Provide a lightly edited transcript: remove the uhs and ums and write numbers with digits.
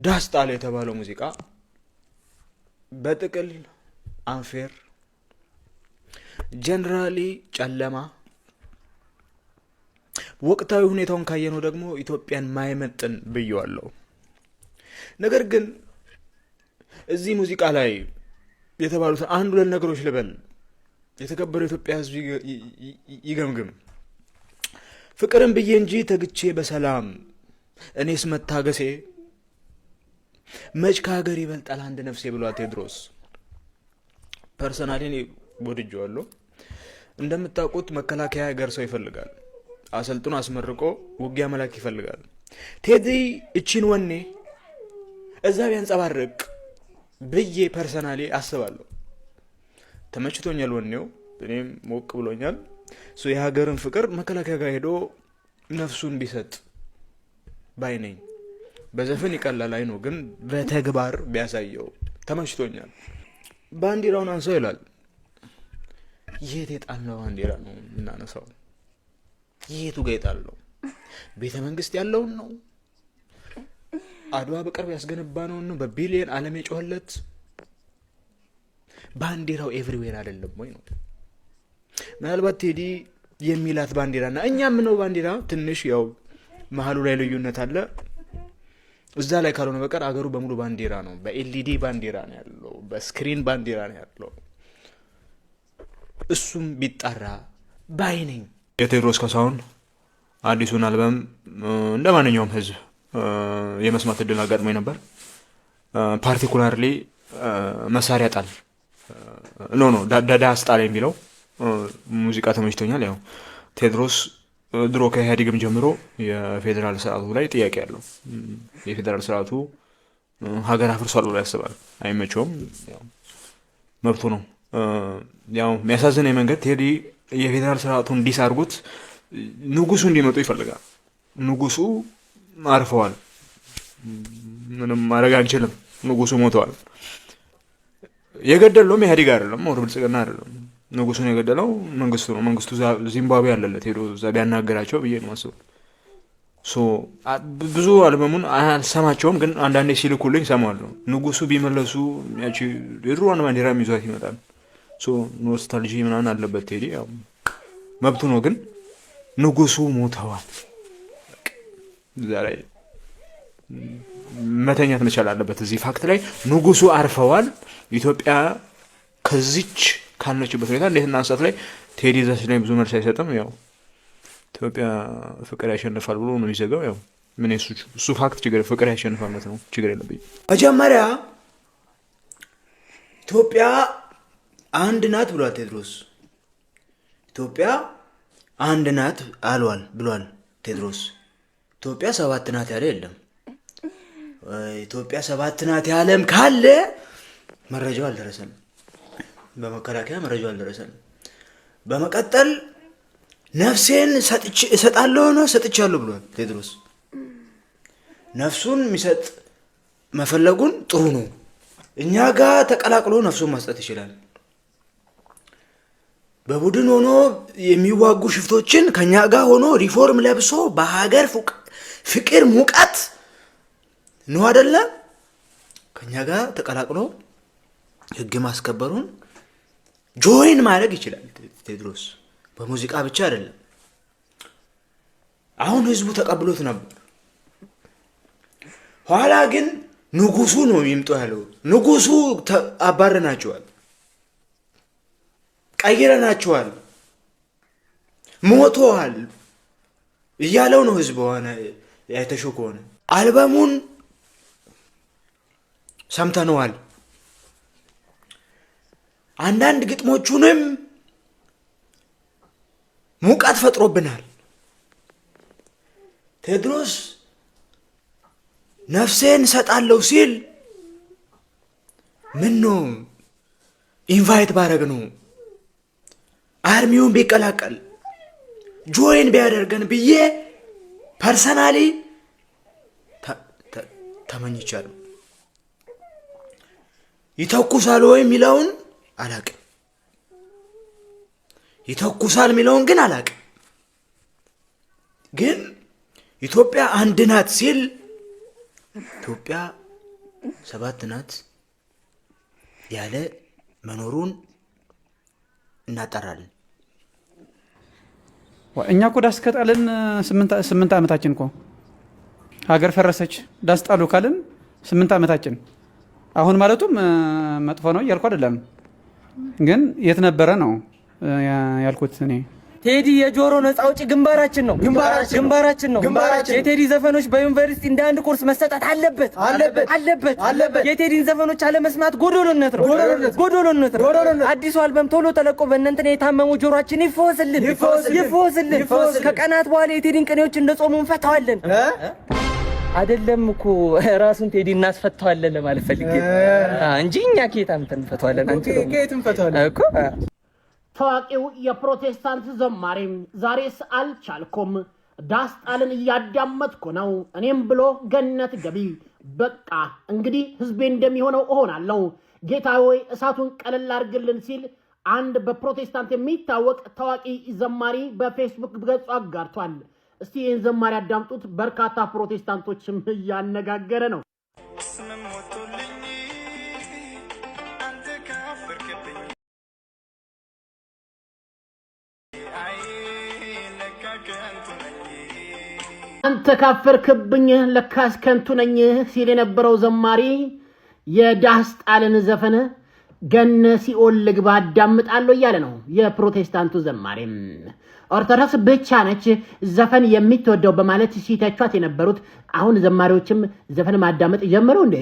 ዳስጣል የተባለው ሙዚቃ በጥቅል አንፌር ጀነራሊ ጨለማ ወቅታዊ ሁኔታውን ካየነው ደግሞ ኢትዮጵያን ማይመጥን ብየዋለሁ። ነገር ግን እዚህ ሙዚቃ ላይ የተባሉት አንድ ሁለት ነገሮች ልበል። የተከበረው ኢትዮጵያ ሕዝብ ይገምግም። ፍቅርን ብዬ እንጂ ተግቼ በሰላም እኔስ መታገሴ መች ከሀገር ይበልጣል አንድ ነፍሴ ብሏል ቴዎድሮስ። ፐርሰናሊ እኔ ወድጄዋለሁ። እንደምታውቁት መከላከያ ሀገር ሰው ይፈልጋል። አሰልጥኖ አስመርቆ ውጊያ መላክ ይፈልጋል። ቴዲ እቺን ወኔ እዛ ቢያንጸባርቅ ብዬ ፐርሰናሊ አስባለሁ። ተመችቶኛል ወኔው፣ እኔም ሞቅ ብሎኛል። የሀገርን ፍቅር መከላከያ ጋር ሄዶ ነፍሱን ቢሰጥ ባይነኝ። በዘፈን ይቀላል አይ ነው፣ ግን በተግባር ቢያሳየው ተመችቶኛል። ባንዲራውን አንሳው ይላል። የት የጣልነው ባንዲራ ነው የምናነሳው? የቱ ጋር የጣልነው? ቤተ መንግስት ያለውን ነው? አድዋ በቅርብ ያስገነባነውን ነው? በቢሊየን ዓለም የጮኸለት ባንዲራው ኤቭሪዌር አይደለም ወይ ነው? ምናልባት ቴዲ የሚላት ባንዲራና እኛ ምነው ባንዲራ ትንሽ ያው መሀሉ ላይ ልዩነት አለ። እዛ ላይ ካልሆነ በቀር አገሩ በሙሉ ባንዲራ ነው። በኤልኢዲ ባንዲራ ነው ያለው፣ በስክሪን ባንዲራ ነው ያለው። እሱም ቢጣራ ባይ ነኝ። የቴዎድሮስ ካሳሁን አዲሱን አልበም እንደ ማንኛውም ህዝብ የመስማት እድል አጋጥሞኝ ነበር። ፓርቲኩላርሊ መሳሪያ ጣል ኖ ዳስ ጣል የሚለው ሙዚቃ ተመችቶኛል። ያው ቴዎድሮስ ድሮ ከኢህአዴግም ጀምሮ የፌዴራል ስርዓቱ ላይ ጥያቄ ያለው፣ የፌዴራል ስርዓቱ ሀገር አፍርሷል ብሎ ያስባል። አይመቸውም፣ መብቱ ነው። ያው የሚያሳዝነኝ መንገድ ቴዲ የፌዴራል ስርዓቱን እንዲሳርጉት ንጉሱ እንዲመጡ ይፈልጋል። ንጉሱ አርፈዋል፣ ምንም ማድረግ አንችልም። ንጉሱ ሞተዋል። የገደለውም ኢህአዴግ አይደለም፣ ወር ብልጽግና አይደለም። ንጉሱን የገደለው መንግስቱ ነው። መንግስቱ ዚምባብዌ ያለለት ሄዶ እዛ ቢያናገራቸው ብዬ ነው ማስበው። ብዙ አልበሙን አልሰማቸውም፣ ግን አንዳንዴ ሲልኩልኝ ሰማዋለሁ። ንጉሱ ቢመለሱ ያቺ የድሮዋን ባንዲራ ይዟት ይመጣል። ኖስታልጂ ምናምን አለበት ቴዲ፣ ያው መብቱ ነው። ግን ንጉሱ ሞተዋል። እዛ ላይ መተኛት መቻል አለበት። እዚህ ፋክት ላይ ንጉሱ አርፈዋል። ኢትዮጵያ ከዚች ካለችበት ሁኔታ እንዴት እናንሳት ላይ ቴዲ ዛች ላይ ብዙ መልስ አይሰጥም። ያው ኢትዮጵያ ፍቅር ያሸንፋል ብሎ ነው የሚዘጋው። ያው ምን እሱ ፋክት ችግር ፍቅር ያሸንፋል ማለት ነው። ችግር የለብኝ። መጀመሪያ ኢትዮጵያ አንድ ናት ብሏል ቴዎድሮስ። ኢትዮጵያ አንድ ናት ብሏል ቴዎድሮስ። ኢትዮጵያ ሰባት ናት ያለ የለም። ኢትዮጵያ ሰባት ናት ያለም ካለ መረጃው አልደረሰንም። በመከላከያ መረጃው አልደረሰንም። በመቀጠል ነፍሴን እሰጣለሁ ነው ሰጥቻለሁ ብሏል ቴዎድሮስ። ነፍሱን የሚሰጥ መፈለጉን ጥሩ ነው። እኛ ጋር ተቀላቅሎ ነፍሱን መስጠት ይችላል። በቡድን ሆኖ የሚዋጉ ሽፍቶችን ከኛ ጋር ሆኖ ሪፎርም ለብሶ በሀገር ፍቅር ሙቀት ነው አይደለ? ከኛ ጋር ተቀላቅሎ ህግ ማስከበሩን ጆይን ማድረግ ይችላል ቴዎድሮስ። በሙዚቃ ብቻ አይደለም። አሁን ህዝቡ ተቀብሎት ነበር። ኋላ ግን ንጉሱ ነው ይምጡ ያለው። ንጉሱ አባረናቸዋል፣ ቀይረናቸዋል፣ ሞተዋል እያለው ነው ህዝቡ። ሆነ ያይተሽው ከሆነ አልበሙን ሰምተነዋል። አንዳንድ ግጥሞቹንም ሙቀት ፈጥሮብናል። ቴዎድሮስ ነፍሴን ሰጣለሁ ሲል ምን ነው ኢንቫይት ባረግ ነው አርሚውን ቢቀላቀል ጆይን ቢያደርገን ብዬ ፐርሰናሊ ተመኝቻለሁ። ይተኩሳል ወይ የሚለውን አላቅም። ይተኩሳል የሚለውን ግን አላቅም። ግን ኢትዮጵያ አንድ ናት ሲል ኢትዮጵያ 7 ናት ያለ መኖሩን እናጣራለን። እኛ እኮ ዳስ ከጣልን 8 ዓመታችን እኮ ሀገር ፈረሰች ዳስ ጣሉ ካልን 8 ዓመታችን። አሁን ማለቱም መጥፎ ነው እያልኩ አይደለም፣ ግን የት ነበረ ነው ያልኩት እኔ። ቴዲ የጆሮ ነፃ አውጪ ግንባራችን ነው። የቴዲ ዘፈኖች በዩኒቨርሲቲ እንደ አንድ ኮርስ መሰጠት አለበት። የቴዲን ዘፈኖች አለመስማት ጎዶሎነት ነው። አዲሱ አልበም ቶሎ ተለቆ በእነንተን የታመሙ ጆሮአችን ይፈወስልን። ከቀናት በኋላ የቴዲን ቅኔዎች እንደጾሙ እንፈታዋለን። አይደለም እኮ ራሱን ቴዲ እናስፈታዋለን ለማለት ፈልጌ እንጂ እኛ ከየት አምጥተን እንፈታዋለን? አንቺ ከየት እንፈታዋለን እኮ። ታዋቂው የፕሮቴስታንት ዘማሪ ዛሬስ አልቻልኩም ዳስ ጣልን እያዳመጥኩ ነው እኔም ብሎ ገነት ገቢ በቃ እንግዲህ ህዝቤ እንደሚሆነው እሆናለሁ ጌታ ሆይ እሳቱን ቀለል አድርግልን ሲል አንድ በፕሮቴስታንት የሚታወቅ ታዋቂ ዘማሪ በፌስቡክ ገጹ አጋርቷል። እስቲ ይህን ዘማሪ አዳምጡት። በርካታ ፕሮቴስታንቶችም እያነጋገረ ነው። አንተ ካፈርክብኝ ለካስ ከንቱ ነኝ ሲል የነበረው ዘማሪ የዳስ ጣልን ዘፈን ገነ ሲኦል ልግባ አዳምጣለሁ እያለ ነው። የፕሮቴስታንቱ ዘማሪም ኦርቶዶክስ ብቻ ነች ዘፈን የምትወደው በማለት ሲተቿት የነበሩት አሁን ዘማሪዎችም ዘፈን ማዳመጥ ጀመሩ እንዴ?